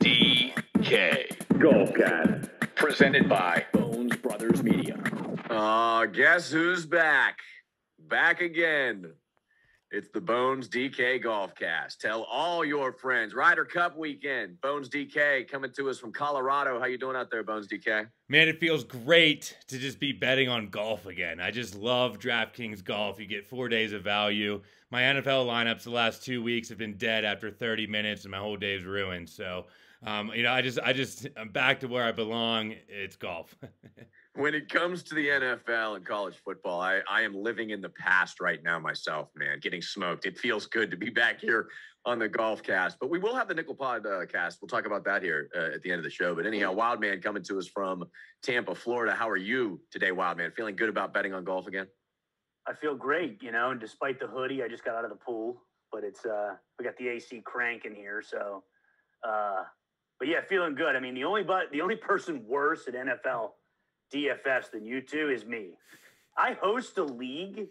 DK. Golfcast. Presented by Bones Brothers Media. Guess who's back? Back again. It's the Bones DK Golfcast. Tell all your friends. Ryder Cup weekend. Bones DK coming to us from Colorado. How you doing out there, Bones DK? Man, it feels great to just be betting on golf again. I just love DraftKings Golf. You get 4 days of value. My NFL lineups the last 2 weeks have been dead after 30 minutes, and my whole day's ruined. So, I'm back to where I belong. It's golf. When it comes to the NFL and college football, I am living in the past right now myself, man, getting smoked. It feels good to be back here on the Golf Cast. But we will have the Nickel Pod cast. We'll talk about that here at the end of the show. But anyhow, Wildman coming to us from Tampa, Florida. How are you today, Wildman? Feeling good about betting on golf again? I feel great, and despite the hoodie, I just got out of the pool. But it's we got the AC cranking here, so but yeah, feeling good. I mean, the only person worse at NFL DFS than you two is me. I host a league,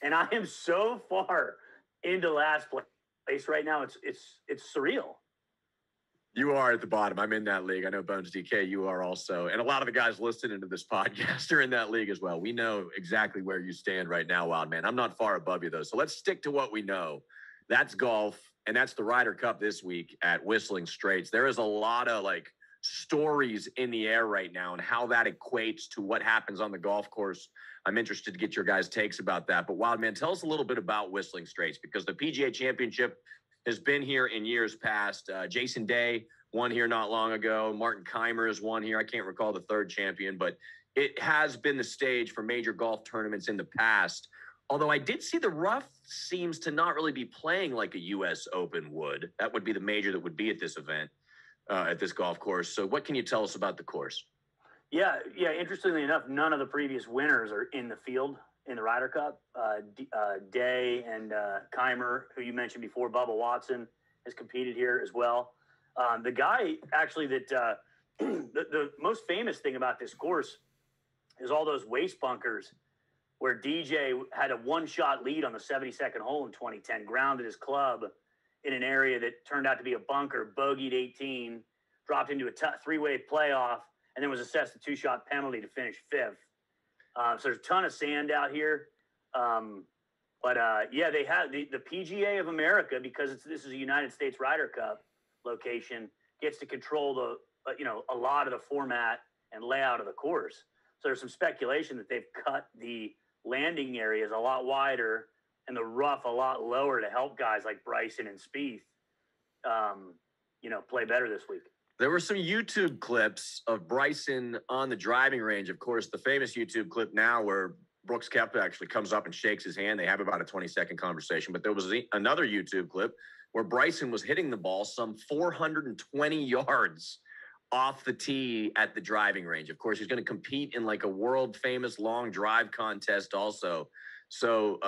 and I am so far into last place right now. It's surreal. You are at the bottom. I'm in that league. I know Bones DK, you are also. And a lot of the guys listening to this podcast are in that league as well. We know exactly where you stand right now, Wildman. I'm not far above you, though. So let's stick to what we know. That's golf, and that's the Ryder Cup this week at Whistling Straits. There is a lot of, stories in the air right now and how that equates to what happens on the golf course. I'm interested to get your guys' takes about that. But Wildman, tell us a little bit about Whistling Straits, because the PGA Championship has been here in years past. Jason Day won here not long ago. Martin Kaymer has won here. I can't recall the third champion, but it has been the stage for major golf tournaments in the past. Although I did see the rough seems to not really be playing like a U.S. Open would. That would be the major that would be at this event. At this golf course. So what can you tell us about the course? Yeah. Interestingly enough, none of the previous winners are in the field in the Ryder Cup. Day and Kaymer, who you mentioned before, Bubba Watson, has competed here as well. The guy actually that the most famous thing about this course is all those waste bunkers where DJ had a one-shot lead on the 72nd hole in 2010, grounded his club in an area that turned out to be a bunker, bogeyed 18, dropped into a three-way playoff, and then was assessed a two-shot penalty to finish fifth. So there's a ton of sand out here. They have the PGA of America, because this is a United States Ryder Cup location, gets to control a lot of the format and layout of the course. So there's some speculation that they've cut the landing areas a lot wider and the rough a lot lower to help guys like Bryson and Spieth, play better this week. There were some YouTube clips of Bryson on the driving range. Of course, the famous YouTube clip now where Brooks Koepka actually comes up and shakes his hand. They have about a 20-second conversation. But there was another YouTube clip where Bryson was hitting the ball some 420 yards off the tee at the driving range. Of course, he's going to compete in a world-famous long drive contest also. So,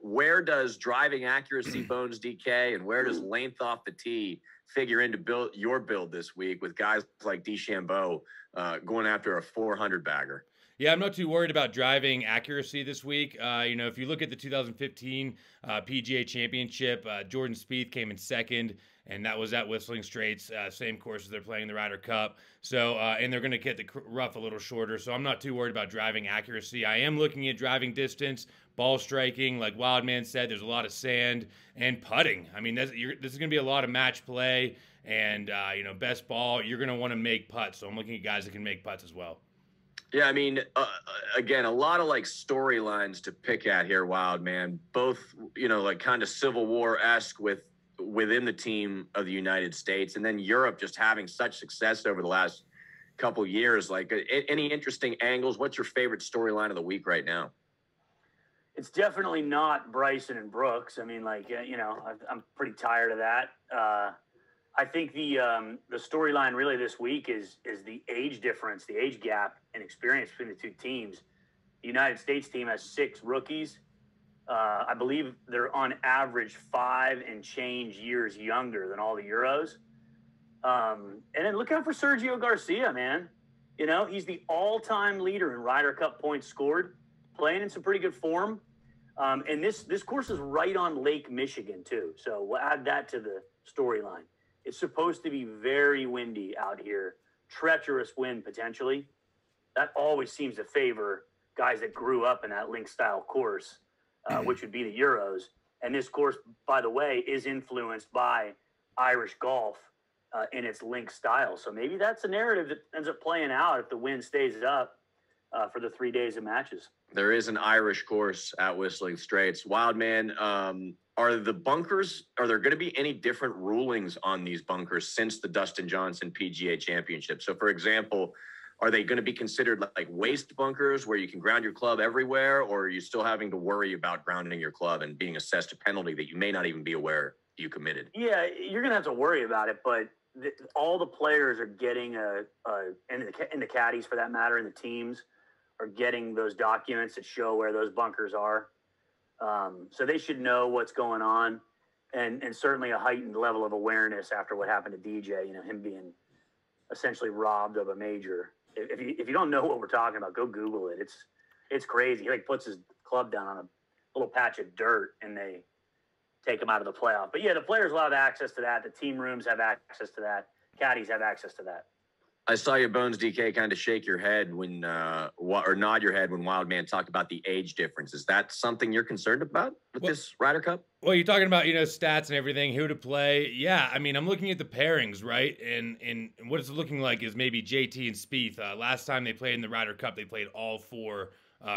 where does driving accuracy, Bones DK, and where does length off the tee figure into your build this week with guys like DeChambeau going after a 400 bagger? Yeah, I'm not too worried about driving accuracy this week. If you look at the 2015 PGA Championship, Jordan Spieth came in second, and that was at Whistling Straits, same course as they're playing the Ryder Cup. So, and they're going to get the rough a little shorter. So I'm not too worried about driving accuracy. I am looking at driving distance, ball striking. Like Wildman said, there's a lot of sand and putting. I mean, this is going to be a lot of match play, and best ball. You're going to want to make putts. So I'm looking at guys that can make putts as well. Yeah, I mean, again, a lot of storylines to pick at here, Wildman. Both, kind of Civil War-esque within the team of the United States, and then Europe just having such success over the last couple years. Any interesting angles? What's your favorite storyline of the week right now? It's definitely not Bryson and Brooks. I mean, I'm pretty tired of that. I think the storyline really this week is the age difference, the age gap and experience between the two teams. The United States team has 6 rookies. I believe they're on average 5 and change years younger than all the Euros. And then look out for Sergio Garcia, man. He's the all-time leader in Ryder Cup points scored, playing in some pretty good form. And this course is right on Lake Michigan, too. So we'll add that to the storyline. It's supposed to be very windy out here, treacherous wind potentially. That always seems to favor guys that grew up in that link style course, which would be the Euros. And this course, by the way, is influenced by Irish golf in its link style. So maybe that's a narrative that ends up playing out if the wind stays up for the 3 days of matches. There is an Irish course at Whistling Straits. Wildman, are the bunkers, are there going to be any different rulings on these bunkers since the Dustin Johnson PGA Championship? So, for example, are they going to be considered like waste bunkers where you can ground your club everywhere, or are you still having to worry about grounding your club and being assessed a penalty that you may not even be aware you committed? Yeah, you're going to have to worry about it, but all the players are getting and the caddies for that matter, and the teams are getting those documents that show where those bunkers are. So they should know what's going on, and certainly a heightened level of awareness after what happened to DJ, him being essentially robbed of a major. If you don't know what we're talking about, go Google it. It's crazy. He puts his club down on a little patch of dirt and they take him out of the playoff. But yeah, the players will have access to that. The team rooms have access to that. Caddies have access to that. I saw you, Bones DK, kind of shake your head when, or nod your head when Wildman talked about the age difference. Is that something you're concerned about with this Ryder Cup? Well, you're talking about, stats and everything, who to play. Yeah, I mean, I'm looking at the pairings, right? And what it's looking like is maybe JT and Spieth. Last time they played in the Ryder Cup, they played all 4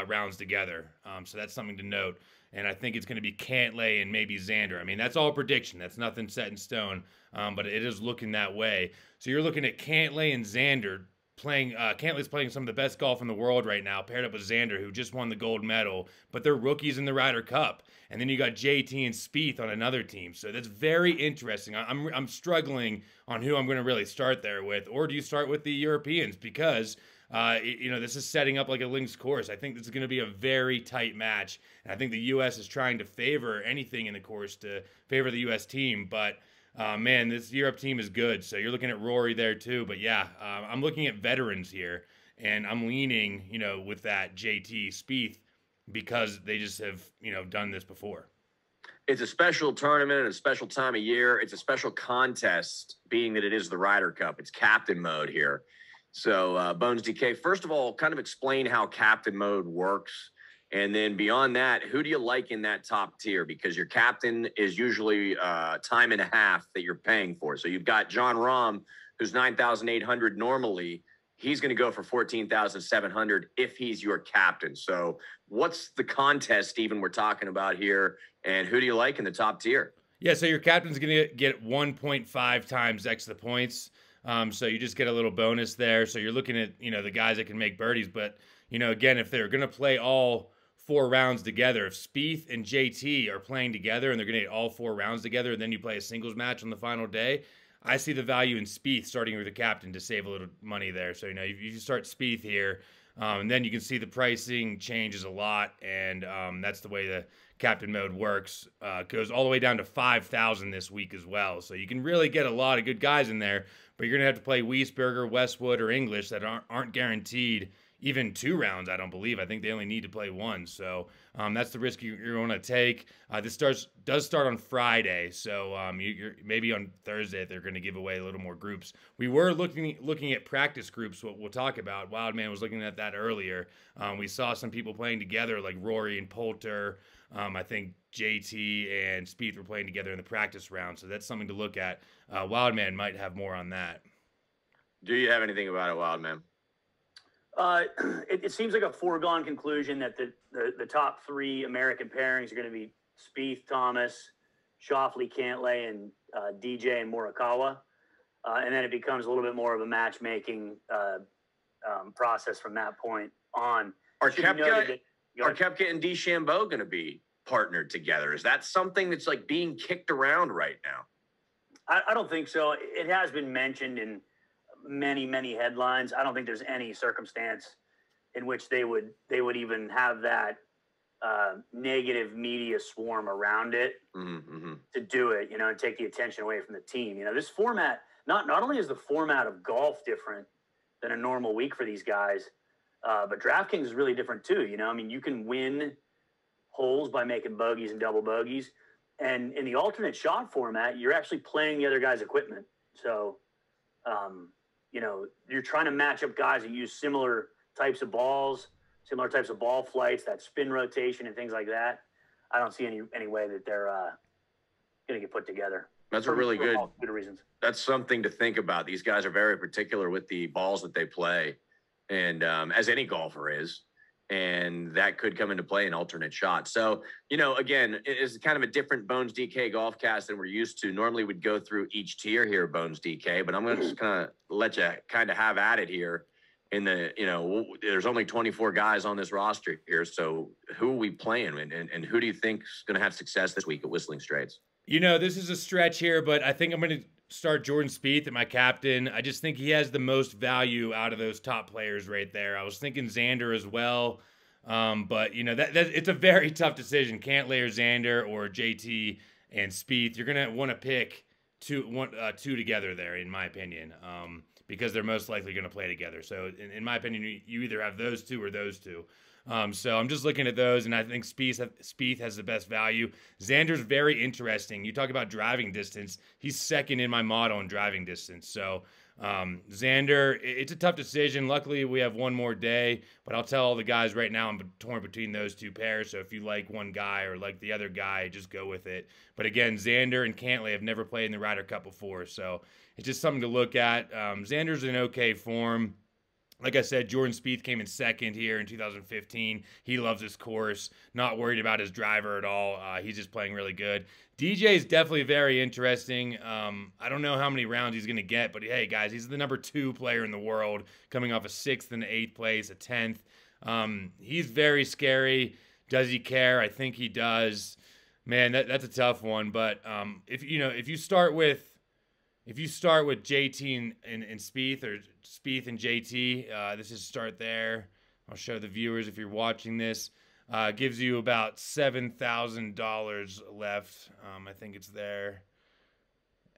rounds together. So that's something to note. And I think it's going to be Cantlay and maybe Xander. I mean, that's all prediction. That's nothing set in stone, but it is looking that way. So you're looking at Cantlay and Xander playing. Cantlay's playing some of the best golf in the world right now, paired up with Xander, who just won the gold medal, but they're rookies in the Ryder Cup. And then you got JT and Spieth on another team. So that's very interesting. I'm struggling on who I'm going to really start there with. Or do you start with the Europeans? Because this is setting up like a links course. I think this is going to be a very tight match. And I think the U.S. is trying to favor anything in the course to favor the U.S. team. But, man, this Europe team is good. So you're looking at Rory there too. But, yeah, I'm looking at veterans here. And I'm leaning, with that JT Spieth because they just have, done this before. It's a special tournament and a special time of year. It's a special contest, being that it is the Ryder Cup. It's captain mode here. So, Bones DK, first of all, kind of explain how captain mode works. And then beyond that, who do you like in that top tier? Because your captain is usually time and a half that you're paying for. So you've got Jon Rahm, who's 9,800 normally. He's going to go for 14,700 if he's your captain. So what's the contest even we're talking about here? And who do you like in the top tier? Yeah, so your captain's going to get 1.5 times extra points. So you just get a little bonus there. So you're looking at, the guys that can make birdies. But, again, if they're going to play all 4 rounds together, if Spieth and JT are playing together and they're going to get all 4 rounds together, and then you play a singles match on the final day, I see the value in Spieth starting with the captain to save a little money there. So, if you start Spieth here, and then you can see the pricing changes a lot. And that's the way the captain mode works. Goes all the way down to 5,000 this week as well. So you can really get a lot of good guys in there. But you're going to have to play Wiesberger, Westwood, or English that aren't guaranteed even 2 rounds, I don't believe. I think they only need to play 1. So that's the risk you're going to take. This does start on Friday. So you're maybe on Thursday they're going to give away a little more groups. We were looking at practice groups, what we'll talk about. Wildman was looking at that earlier. We saw some people playing together like Rory and Poulter. I think JT and Spieth were playing together in the practice round. So that's something to look at. Wildman might have more on that. Do you have anything about it, Wildman? It seems like a foregone conclusion that the top 3 American pairings are going to be Spieth, Thomas, Schauffele, Cantlay, and DJ and Morikawa. And then it becomes a little bit more of a matchmaking process from that point on. Are Koepka and DeChambeau going to be partnered together? Is that something that's like being kicked around right now? I don't think so. It has been mentioned in many headlines. I don't think there's any circumstance in which they would even have that negative media swarm around it to do it, and take the attention away from the team. This format, not only is the format of golf different than a normal week for these guys, but DraftKings is really different too. You can win holes by making bogeys and double bogeys. And in the alternate shot format, you're actually playing the other guy's equipment. So, you're trying to match up guys that use similar types of balls, similar types of ball flights, that spin rotation and things like that. I don't see any way that they're going to get put together. That's a really good reasons. That's something to think about. These guys are very particular with the balls that they play, and as any golfer is, and that could come into play in alternate shots. So, again, it's kind of a different Bones DK golf cast than we're used to. Normally we'd go through each tier here, Bones DK, but I'm going to just kind of let you kind of have at it here. There's only 24 guys on this roster here. So who are we playing, and who do you think is going to have success this week at Whistling Straits? This is a stretch here, but I think I'm going to start Jordan Spieth at my captain. I just think he has the most value out of those top players right there. I was thinking Xander as well, but that it's a very tough decision. Cantlay or Xander or JT and Spieth. You're going to want to pick two together there, in my opinion, because they're most likely going to play together. So in my opinion, you either have those two or those two. So I'm just looking at those, and I think Spieth has the best value. Xander's very interesting. You talk about driving distance. He's second in my model in driving distance. So Xander, it's a tough decision. Luckily, we have one more day, but I'll tell all the guys right now I'm torn between those two pairs. So if you like one guy or like the other guy, just go with it. But again, Xander and Cantlay have never played in the Ryder Cup before, so it's just something to look at. Xander's in okay form. Like I said, Jordan Spieth came in second here in 2015. He loves this course. Not worried about his driver at all. He's just playing really good. DJ is definitely very interesting. I don't know how many rounds he's going to get, but hey, guys, he's the number 2 player in the world, coming off a 6th and 8th place, a 10th. He's very scary. Does he care? I think he does. Man, that's a tough one. But if you start with JT and Spieth, or Spieth and JT, this is start there. I'll show the viewers if you're watching this. Gives you about $7,000 left. I think it's there.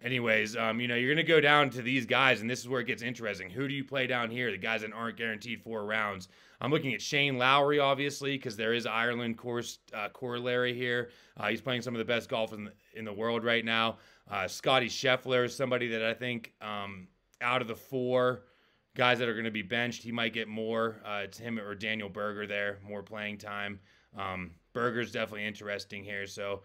Anyways, you're going to go down to these guys, and this is where it gets interesting. Who do you play down here? The guys that aren't guaranteed 4 rounds. I'm looking at Shane Lowry, obviously, because there is Ireland course corollary here. He's playing some of the best golf in the world right now. Scotty Scheffler is somebody that I think out of the 4 guys that are going to be benched, he might get more. It's him or Daniel Berger there, more playing time. Berger's definitely interesting here. So,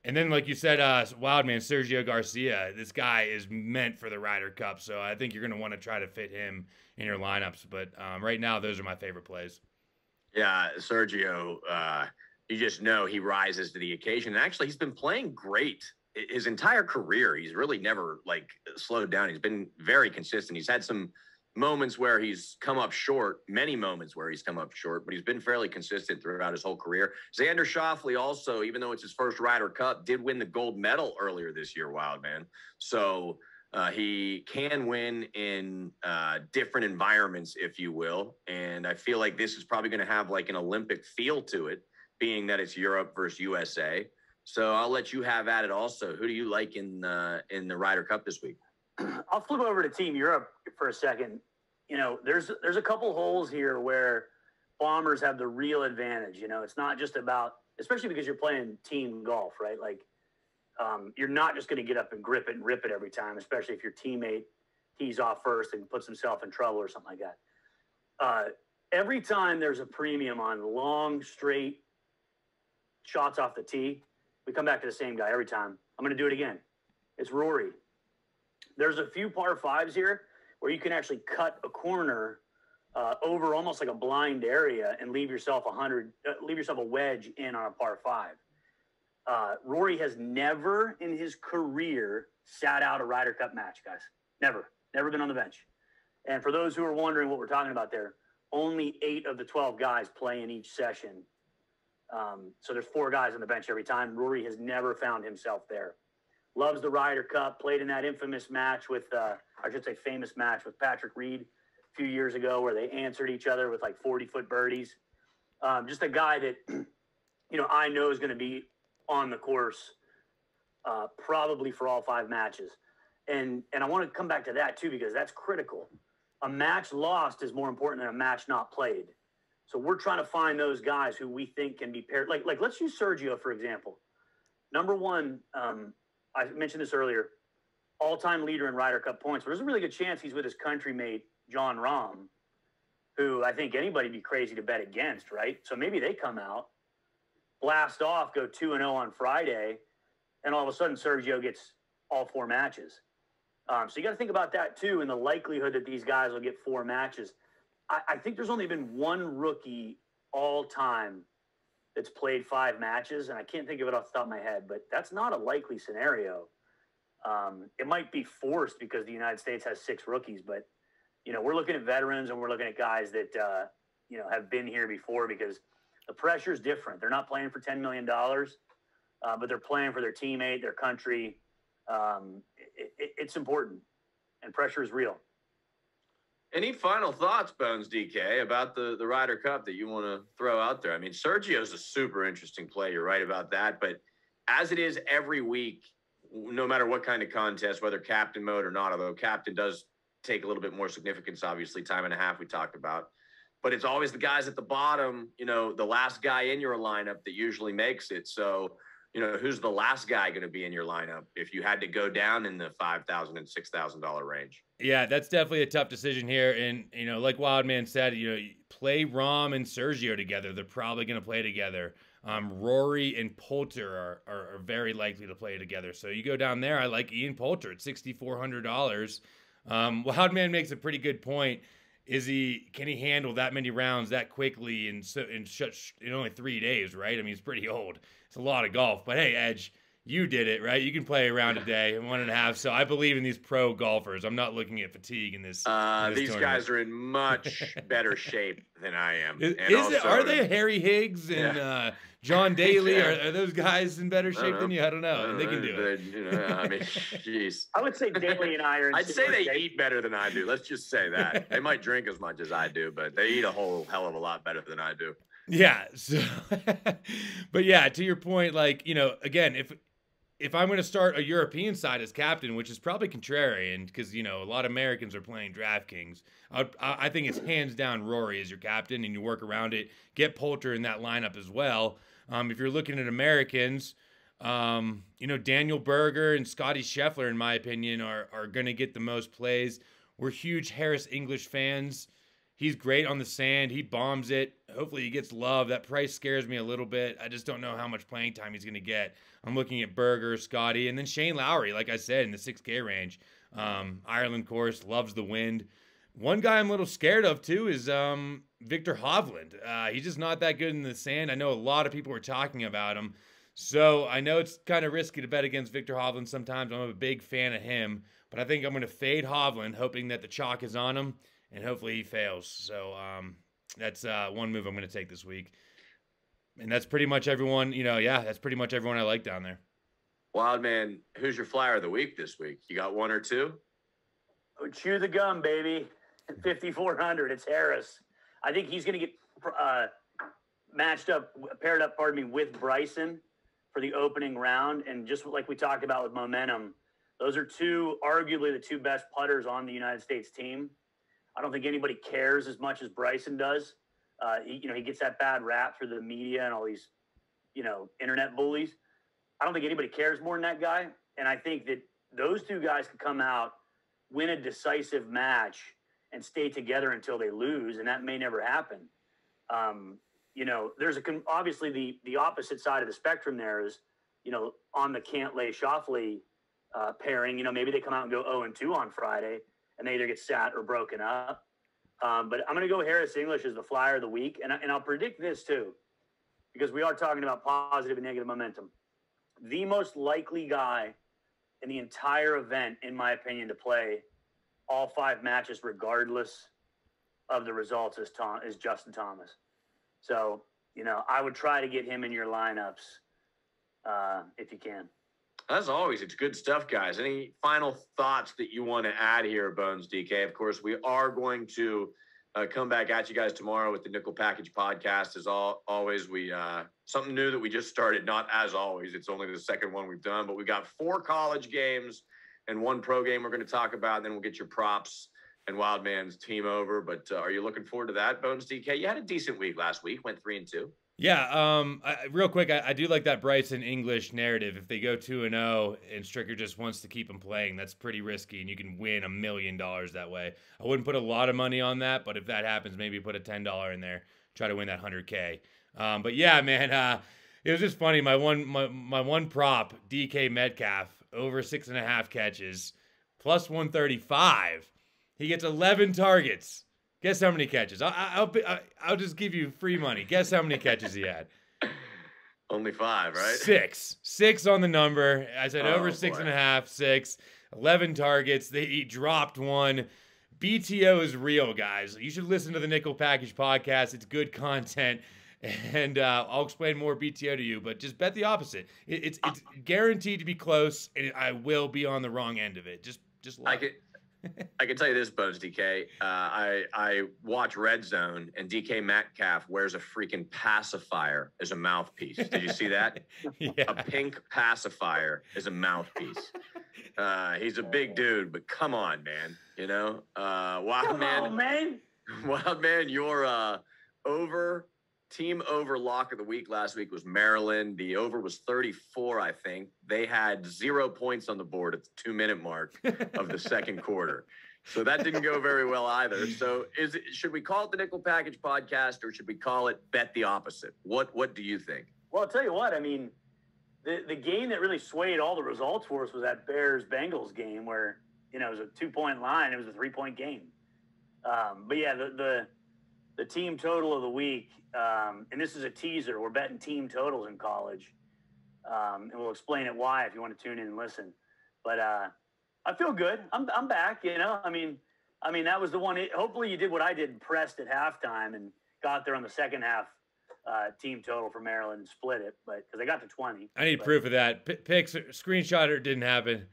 and then like you said, Wildman, Sergio Garcia, this guy is meant for the Ryder Cup. So I think you're going to want to try to fit him in your lineups. But right now, those are my favorite plays. Yeah, Sergio, you just know he rises to the occasion. And actually, he's been playing great his entire career. He's really never slowed down. He's been very consistent. He's had some moments where he's come up short, many moments where he's come up short, but he's been fairly consistent throughout his whole career. Xander Schauffele also, even though it's his first Ryder Cup, did win the gold medal earlier this year, Wildman. So he can win in different environments, if you will. And I feel like this is probably going to have an Olympic feel to it, being that it's Europe versus USA. So I'll let you have at it also. Who do you like in the Ryder Cup this week? I'll flip over to Team Europe for a second. There's a couple holes here where bombers have the real advantage. It's not just about, especially because you're playing team golf, right? You're not just going to get up and grip it and rip it every time, especially if your teammate tees off first and puts himself in trouble or something like that. Every time there's a premium on long, straight shots off the tee, we come back to the same guy every time. I'm going to do it again. It's Rory. There's a few par 5s here where you can actually cut a corner over almost like a blind area and leave yourself a wedge in on a par 5. Rory has never in his career sat out a Ryder Cup match, guys. Never been on the bench. And for those who are wondering what we're talking about there, only 8 of the 12 guys play in each session. So there's 4 guys on the bench every time. Rory has never found himself there. Loves the Ryder Cup, played in that infamous match with, famous match with Patrick Reed a few years ago where they answered each other with 40-foot birdies. Just a guy that, I know is going to be on the course probably for all 5 matches. And I want to come back to that too, because that's critical. A match lost is more important than a match not played. So we're trying to find those guys who we think can be paired. Let's use Sergio, for example. Number one, I mentioned this earlier. all-time leader in Ryder Cup points. But there's a really good chance he's with his countrymate, John Rahm, who I think anybody would be crazy to bet against, right? So maybe they come out, blast off, go 2-0 on Friday, and all of a sudden Sergio gets all 4 matches. So you got to think about that too, and the likelihood that these guys will get 4 matches. I think there's only been one rookie all time that's played 5 matches, and I can't think of it off the top of my head, but that's not a likely scenario. It might be forced because the United States has 6 rookies, but we're looking at veterans and we're looking at guys that have been here before, because the pressure is different. They're not playing for $10 million, but they're playing for their teammate, their country. It's important, and pressure is real. Any final thoughts, Bones DK, about the Ryder Cup that you want to throw out there? I mean, Sergio's a super interesting play. You're right about that. But as it is every week, no matter what kind of contest, whether captain mode or not, although captain does take a little bit more significance, obviously, time and a half we talked about. But it's always the guys at the bottom, the last guy in your lineup that usually makes it. So, who's the last guy going to be in your lineup if you had to go down in the $5,000 and $6,000 range? Yeah, that's definitely a tough decision here. And, like Wildman said, play Rahm and Sergio together. They're probably going to play together. Rory and Poulter are very likely to play together. So you go down there. I like Ian Poulter at $6,400. Wildman makes a pretty good point. Can he handle that many rounds that quickly in only 3 days, right? I mean, he's pretty old. It's a lot of golf. But hey, Edge, you did it, right? You can play a round a day in 1.5. So I believe in these pro golfers. I'm not looking at fatigue in this. These tournament. guys are in much better shape than I am. Are they Harry Higgs and John Daly? Are those guys in better shape than you? I don't know. They can do it. I mean, jeez. I would say Daly and I are in I'd say they shape. eat better than I do. Let's just say that. They might drink as much as I do, but they eat a whole hell of a lot better than I do. Yeah. So, but yeah, to your point, again, if I'm going to start a European side as captain, which is probably contrarian because, a lot of Americans are playing DraftKings, I think it's hands down Rory as your captain, and you work around it. Get Poulter in that lineup as well. If you're looking at Americans, Daniel Berger and Scotty Scheffler, in my opinion, are going to get the most plays. We're huge Harris English fans. He's great on the sand. He bombs it. Hopefully he gets love. That price scares me a little bit. I just don't know how much playing time he's going to get. I'm looking at Berger, Scotty, and then Shane Lowry, like I said, in the 6K range. Ireland course, loves the wind. One guy I'm a little scared of, too, is Victor Hovland. He's just not that good in the sand. I know a lot of people were talking about him. So I know it's kind of risky to bet against Victor Hovland sometimes. I'm a big fan of him. But I think I'm going to fade Hovland, hoping that the chalk is on him. And hopefully he fails. So that's one move I'm going to take this week. And that's pretty much everyone, that's pretty much everyone I like down there. Wildman, who's your flyer of the week this week? You got one or two? Oh, chew the gum, baby. 5,400. It's Harris. I think he's going to get paired up, with Bryson for the opening round. And just like we talked about with momentum, those are arguably the two best putters on the United States team. I don't think anybody cares as much as Bryson does. He gets that bad rap through the media and all these, internet bullies. I don't think anybody cares more than that guy. And I think that those two guys could come out, win a decisive match, and stay together until they lose, and that may never happen. There's obviously the opposite side of the spectrum there is, on the Cantlay Schauffele pairing. Maybe they come out and go 0-2 on Friday, and they either get sat or broken up. But I'm going to go Harris English as the flyer of the week. And I'll predict this too, because we are talking about positive and negative momentum. The most likely guy in the entire event, in my opinion, to play all 5 matches regardless of the results is Justin Thomas. So, I would try to get him in your lineups if you can. As always, it's good stuff, guys. Any final thoughts that you want to add here, Bones DK? Of course, we are going to come back at you guys tomorrow with the Nickel Package podcast. As always, we something new that we just started. Not as always, it's only the second one we've done, but we've got 4 college games and 1 pro game we're going to talk about. And then we'll get your props and Wildman's team over. But are you looking forward to that, Bones DK? You had a decent week last week. Went 3-2. Yeah, real quick, I do like that Bryson English narrative. If they go 2-0 and Stricker just wants to keep him playing, that's pretty risky, and you can win $1 million that way. I wouldn't put a lot of money on that, but if that happens, maybe put a $10 in there, try to win that $100K. But yeah, man, it was just funny. My one prop, DK Metcalf, over 6.5 catches, plus 135. He gets 11 targets. Guess how many catches? I'll just give you free money. Guess how many catches he had? Only 5, right? 6 on the number. I said over boy. 6.5, 6. 11 targets. He dropped one. BTO is real, guys. You should listen to the Nickel Package podcast. It's good content. And I'll explain more BTO to you, but just bet the opposite. It's guaranteed to be close, and I will be on the wrong end of it. Just I can tell you this, Bones DK. I watch Red Zone, and DK Metcalf wears a freaking pacifier as a mouthpiece. Did you see that? Yeah. A pink pacifier as a mouthpiece. He's a big dude, but come on, man. You know, Wild man. Wild man, your team over lock of the week last week was Maryland. The over was 34, I think. They had 0 points on the board at the 2-minute mark of the second quarter. So that didn't go very well either. So should we call it the Nickel Package podcast, or should we call it Bet the Opposite? What do you think? Well, I'll tell you what, I mean, the game that really swayed all the results for us was that Bears-Bengals game where, you know, it was a 2-point line. It was a 3-point game. But yeah, the team total of the week, and this is a teaser. We're betting team totals in college, and we'll explain it why if you want to tune in and listen. But I feel good. I'm back. You know, I mean that was the one. Hopefully you did what I did and pressed at halftime and got there on the second half team total for Maryland and split it. But because I got to 20. I need proof of that. Pics, screenshot it didn't happen.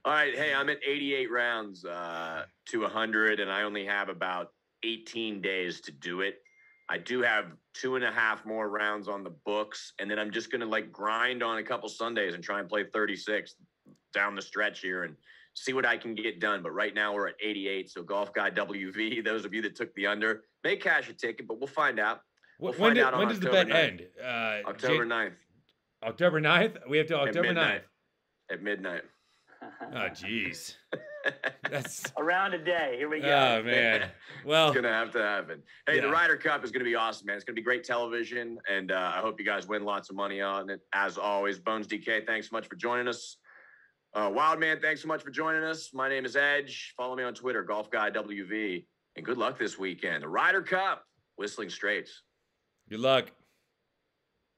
All right. Hey, I'm at 88 rounds to 100, and I only have about 18 days to do it. I do have 2.5 more rounds on the books, and then I'm just going to grind on a couple Sundays and try and play 36 down the stretch here and see what I can get done. But right now we're at 88. So Golf Guy WV, those of you that took the under, may cash a ticket, but we'll find out. When does the bet end? October 9th. October 9th? We have to October 9th. At midnight. Oh, jeez. That's around a day. Here we go. Oh, man. Well, it's going to have to happen. Hey, yeah. The Ryder Cup is going to be awesome, man. It's going to be great television, and I hope you guys win lots of money on it. As always, Bones DK, thanks so much for joining us. Wildman, thanks so much for joining us. My name is Edge. Follow me on Twitter, Golf Guy WV. And good luck this weekend. The Ryder Cup, Whistling Straits. Good luck.